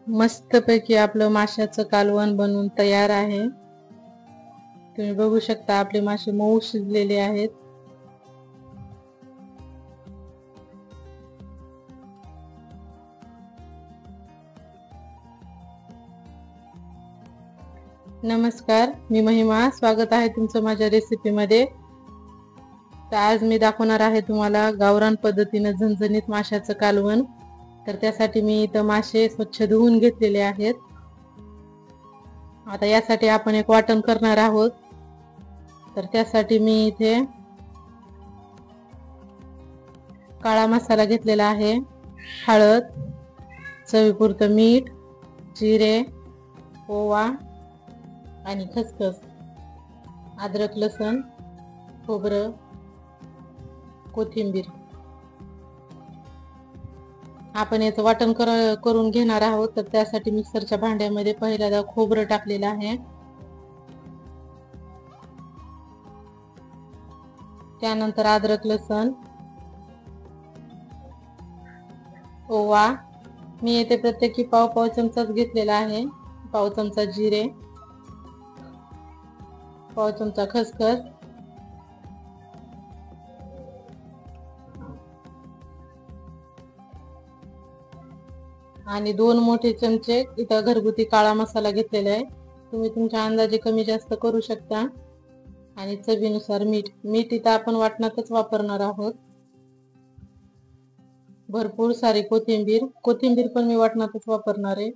मस्तपैकी आपलं माशाचं कालवण बनवून तयार आहे। तुम्ही बघू शकता आपले मासे मऊ शिजलेले आहेत। नमस्कार, मी महिमा, स्वागत आहे तुमचं माझ्या रेसिपीमध्ये। तर आज मी दाखवणार आहे तुम्हाला गावरान पद्धतीने झणझणीत माशाचं कालवण। तर त्यासाठी मी इथं मासे स्वच्छ धुवून घेतलेले आहेत। आता यासाठी आपण एक वाटण करणार आहोत। तर त्यासाठी मी इथे काळा मसाला घेतलेला आहे, हळद, चवीपुरतं मीठ, जिरे, ओवा आणि खसखस, अद्रक, लसूण, खोबरं, कोथिंबीर आपण याचं वाटण करून घेणार आहोत। तर त्यासाठी मिक्सरच्या भांड्यामध्ये पहिल्यांदा खोबरं टाकलेलं आहे, त्यानंतर अद्रक, लसूण, ओवा, मी येथे प्रत्येकी पाव चमचाच घेतलेला आहे, पाव चमचा जिरे, पाव चमचा खसखस, आणि 2 मोठे चमचे इथं घरगुती काळा मसाला घेतलेला आहे। तुम्ही तुमच्या अंदाजे कमी जास्त करू शकता। आणि चवीनुसार मीठ इथं आपण वाटणातच वापरणार आहोत। भरपूर सारी कोथिंबीर पण मी वाटणातच वापरणार आहे।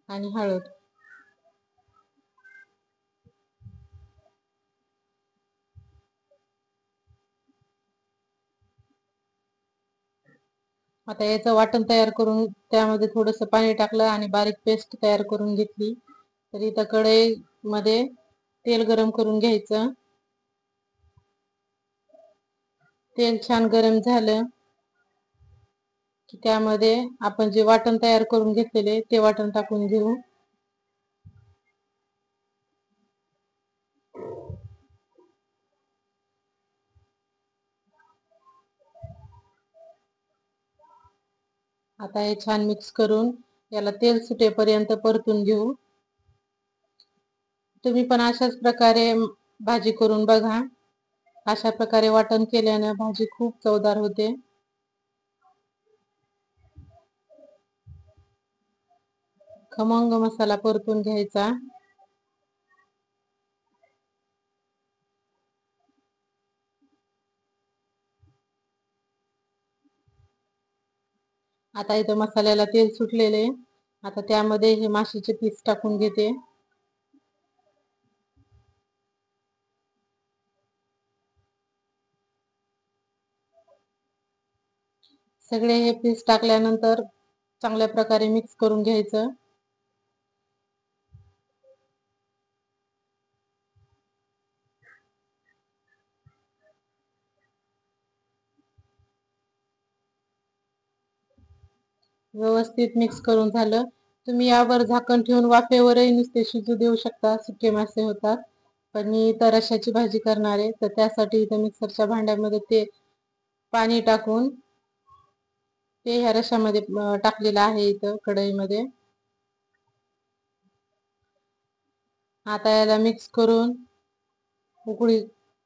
आणि हळद। आता याचं वाटण तयार करून त्यामध्ये थोडंसं पाणी टाकलं आणि बारीक पेस्ट तयार करून घेतली। तर इथं कढईमध्ये तेल गरम करून घ्यायचं। तेल छान गरम झालं की त्यामध्ये आपण जे वाटण तयार करून घेतलेले ते वाटण टाकून घेऊ। आता हे छान मिक्स करून याला तेल सुटेपर्यंत परतून घेऊ। तुम्ही पण अशाच प्रकारे भाजी करून बघा। अशा प्रकारे वाटण केल्याने भाजी खूप चवदार होते। खमंग मसाला परतून घ्यायचा। आता इथं मसाल्याला तेल सुटलेले, आता त्यामध्ये हे माशाचे पीस टाकून घेते। सगळे हे पीस टाकल्यानंतर चांगल्या प्रकारे मिक्स करून घ्यायचं। व्यवस्थित मिक्स करून झालं, तुम्ही यावर झाकण ठेवून वाफेवरही नुसते शिजू देऊ शकता, सुके मासे होतात। पण मी इथं रश्याची भाजी करणार आहे, तर त्यासाठी इथं मिक्सरच्या भांड्यामध्ये ते पाणी टाकून ते ह्या रश्यामध्ये टाकलेलं आहे इथं कढईमध्ये। आता याला मिक्स करून उकळी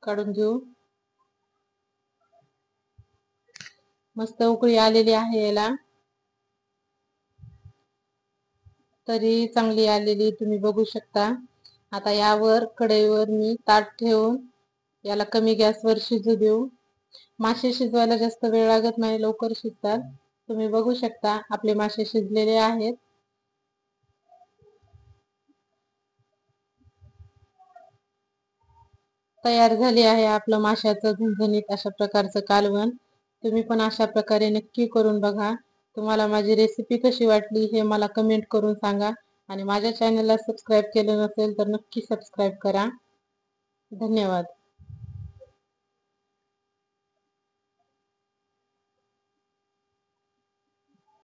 काढून घेऊ। मस्त उकळी आलेली आहे याला, तरी चांगली आलेली तुम्ही बघू शकता। आता यावर कढईवर मी ताट ठेवून याला कमी गॅसवर शिजू देऊ। मासे शिजवायला जास्त वेळ लागत नाही, लवकर शिजतात। तुम्ही बघू शकता आपले मासे शिजलेले आहेत। तयार झाले आहे आपलं माशाचं झणझणीत अशा प्रकारचं कालवण। तुम्ही पण अशा प्रकारे नक्की करून बघा। तुम्हाला माझी रेसिपी कशी वाटली हे मला कमेंट करून सांगा। आणि माझ्या चॅनलला सबस्क्राईब केलं नसेल तर नक्की सबस्क्राईब करा। धन्यवाद।